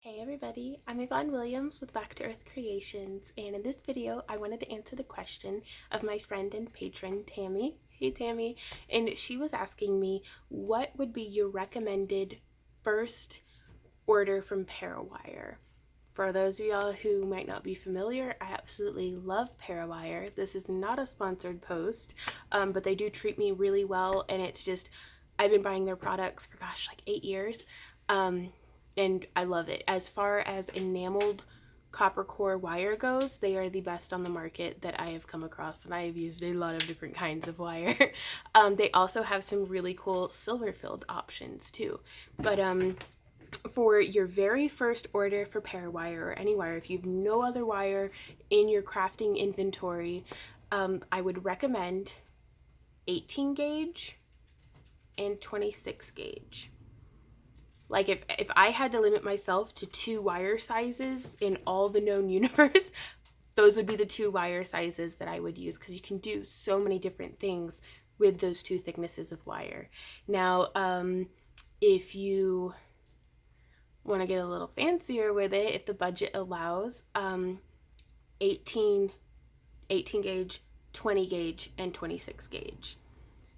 Hey everybody, I'm Yvonne Williams with Back to Earth Creations, and in this video I wanted to answer the question of my friend and patron Tammy. Hey Tammy, and she was asking me what would be your recommended first order from parawire. For those of y'all who might not be familiar, I absolutely love parawire. This is not a sponsored post, but they do treat me really well, and it's just I've been buying their products for gosh like 8 years. And I love it. As far as enameled copper core wire goes, they are the best on the market that I have come across, and I have used a lot of different kinds of wire. They also have some really cool silver filled options too. But for your very first order for parawire or any wire, if you have no other wire in your crafting inventory, I would recommend 18 gauge and 26 gauge. Like if I had to limit myself to 2 wire sizes in all the known universe, those would be the 2 wire sizes that I would use, because you can do so many different things with those 2 thicknesses of wire. Now, if you want to get a little fancier with it, if the budget allows, 18 gauge, 20 gauge, and 26 gauge.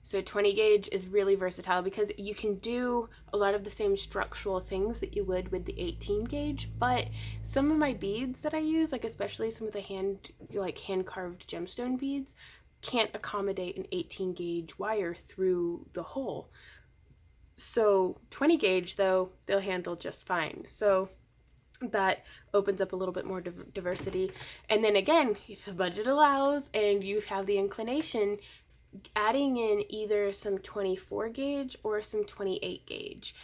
So 20 gauge is really versatile because you can do a lot of the same structural things that you would with the 18 gauge, but some of my beads that I use, like especially some of the hand carved gemstone beads, can't accommodate an 18 gauge wire through the hole. So 20 gauge though, they'll handle just fine. So that opens up a little bit more diversity. And then again, if the budget allows and you have the inclination, adding in either some 24 gauge or some 28 gauge.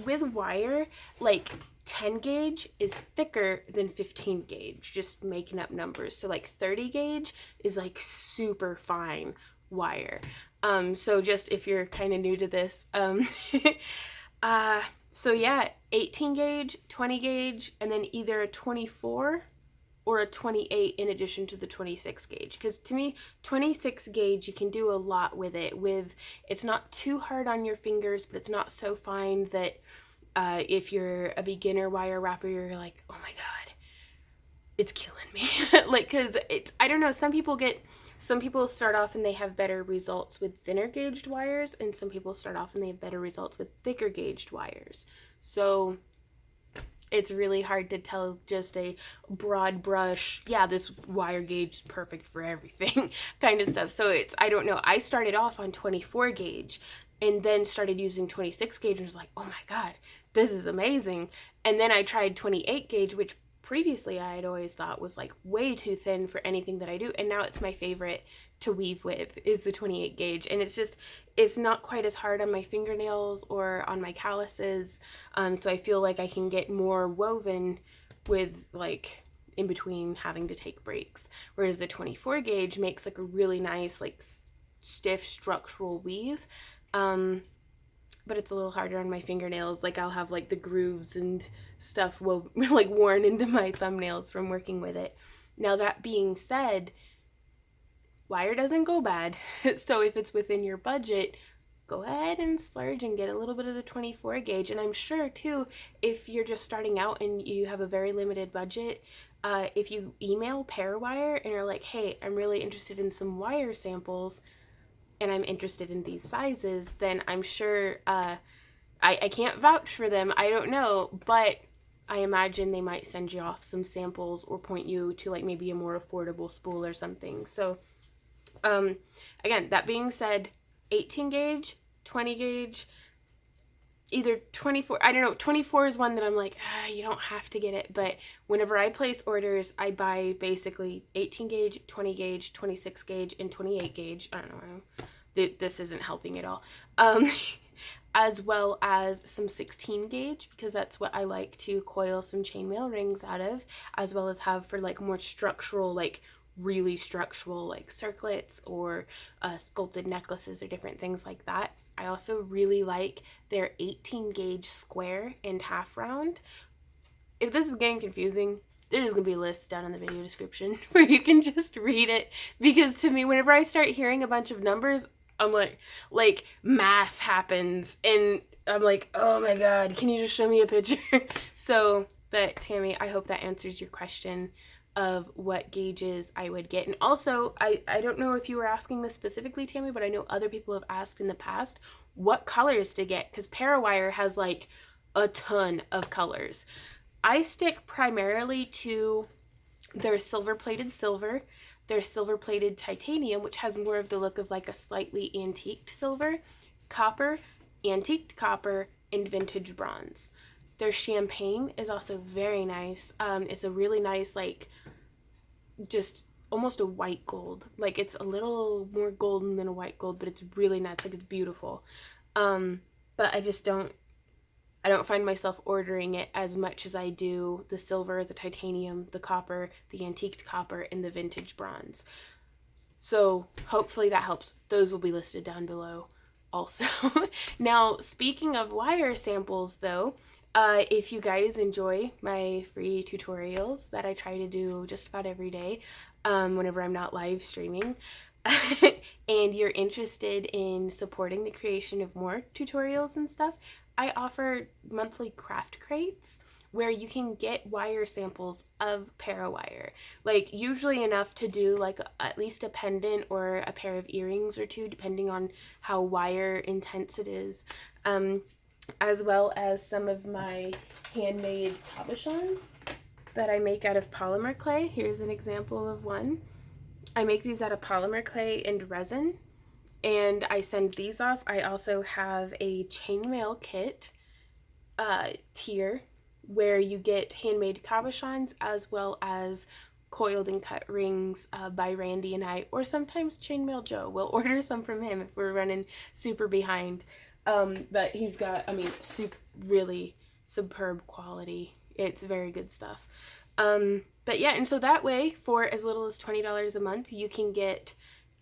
With wire, like 10 gauge is thicker than 15 gauge, just making up numbers. So like 30 gauge is like super fine wire. So just if you're kind of new to this, so yeah, 18 gauge, 20 gauge, and then either a 24 or a 28 in addition to the 26 gauge, because to me 26 gauge you can do a lot with it. It's not too hard on your fingers, but it's not so fine that if you're a beginner wire wrapper, you're like, oh my god, it's killing me. Like, because it's, I don't know, some people start off and they have better results with thinner gauged wires, and some people start off and they have better results with thicker gauged wires. So it's really hard to tell just a broad brush, yeah, this wire gauge is perfect for everything kind of stuff. So it's, I don't know. I started off on 24 gauge and then started using 26 gauge and was like, oh my god, this is amazing. And then I tried 28 gauge, which previously I had always thought was like way too thin for anything that I do. And now it's my favorite to weave with, is the 28 gauge. And it's not quite as hard on my fingernails or on my calluses. So I feel like I can get more woven with like in between having to take breaks. Whereas the 24 gauge makes like a really nice, like stiff structural weave. But it's a little harder on my fingernails. Like I'll have like the grooves and stuff like worn into my thumbnails from working with it. Now that being said, wire doesn't go bad. So if it's within your budget, go ahead and splurge and get a little bit of the 24 gauge. And I'm sure too, if you're just starting out and you have a very limited budget, if you email parawire and are like, hey, I'm really interested in some wire samples and I'm interested in these sizes, then I'm sure, I can't vouch for them, I don't know, but I imagine they might send you off some samples or point you to like maybe a more affordable spool or something. So again, that being said, 18 gauge, 20 gauge, either 24, I don't know, 24 is one that I'm like, you don't have to get it, but whenever I place orders, I buy basically 18 gauge, 20 gauge, 26 gauge, and 28 gauge, I don't know, this isn't helping at all, as well as some 16 gauge, because that's what I like to coil some chainmail rings out of, as well as have for like more structural, like really structural like circlets or sculpted necklaces or different things like that. I also really like their 18 gauge square and half round. If this is getting confusing, there's going to be a list down in the video description where you can just read it, because to me, whenever I start hearing a bunch of numbers, I'm like math happens, and I'm like, oh my God, can you just show me a picture? So, but Tammy, I hope that answers your question of what gauges I would get. And also, I don't know if you were asking this specifically, Tammy, but I know other people have asked in the past what colors to get, because parawire has like a ton of colors. I stick primarily to their silver-plated silver, their silver-plated titanium, which has more of the look of like a slightly antiqued silver, copper, antiqued copper, and vintage bronze. Their champagne is also very nice. It's a really nice, like, just almost a white gold. Like, it's a little more golden than a white gold, but it's really nice. Like, it's beautiful. But I don't find myself ordering it as much as I do the silver, the titanium, the copper, the antiqued copper, and the vintage bronze. So hopefully that helps. Those will be listed down below also. Now, speaking of wire samples though, if you guys enjoy my free tutorials that I try to do just about every day, whenever I'm not live streaming, and you're interested in supporting the creation of more tutorials and stuff, I offer monthly craft crates where you can get wire samples of parawire, like usually enough to do like at least a pendant or a pair of earrings or two, depending on how wire intense it is, as well as some of my handmade cabochons that I make out of polymer clay. Here's an example of one. I make these out of polymer clay and resin, and I send these off. I also have a chainmail kit tier where you get handmade cabochons as well as coiled and cut rings by Randy and I, or sometimes Chainmail Joe. We'll order some from him if we're running super behind. But he's got, I mean, really superb quality. It's very good stuff. But yeah, and so that way, for as little as $20 a month, you can get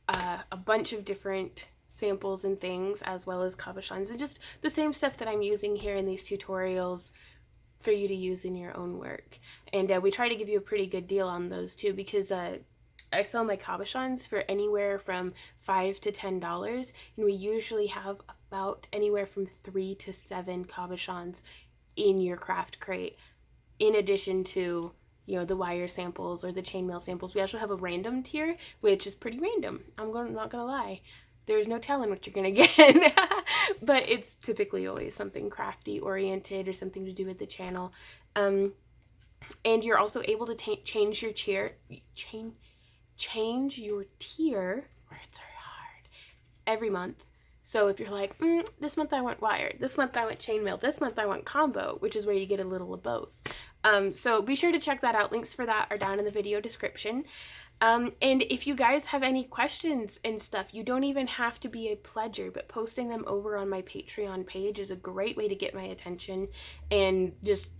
a bunch of different samples and things, as well as cabochons, and just the same stuff that I'm using here in these tutorials for you to use in your own work. And we try to give you a pretty good deal on those too, because I sell my cabochons for anywhere from $5 to $10, and we usually have about anywhere from 3 to 7 cabochons in your craft crate, in addition to, you know, the wire samples or the chainmail samples. We also have a random tier, which is pretty random. I'm not gonna lie. There's no telling what you're gonna get, but it's typically always something crafty oriented or something to do with the channel. And you're also able to change your tier. Change your tier. Words are hard. Every month. So if you're like, this month I want wire, this month I want chainmail, this month I want combo, which is where you get a little of both. So be sure to check that out. Links for that are down in the video description. And if you guys have any questions and stuff, you don't even have to be a pledger, but posting them over on my Patreon page is a great way to get my attention, and just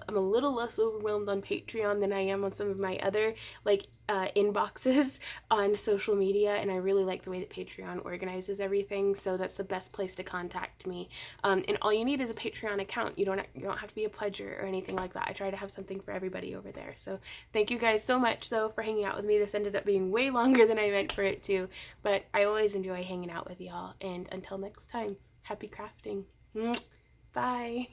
I'm a little less overwhelmed on Patreon than I am on some of my other like inboxes on social media, and I really like the way that Patreon organizes everything, so that's the best place to contact me. And all you need is a Patreon account. You don't have to be a pledger or anything like that. I try to have something for everybody over there. So thank you guys so much though for hanging out with me. This ended up being way longer than I meant for it to, but I always enjoy hanging out with y'all, and until next time, happy crafting. Bye.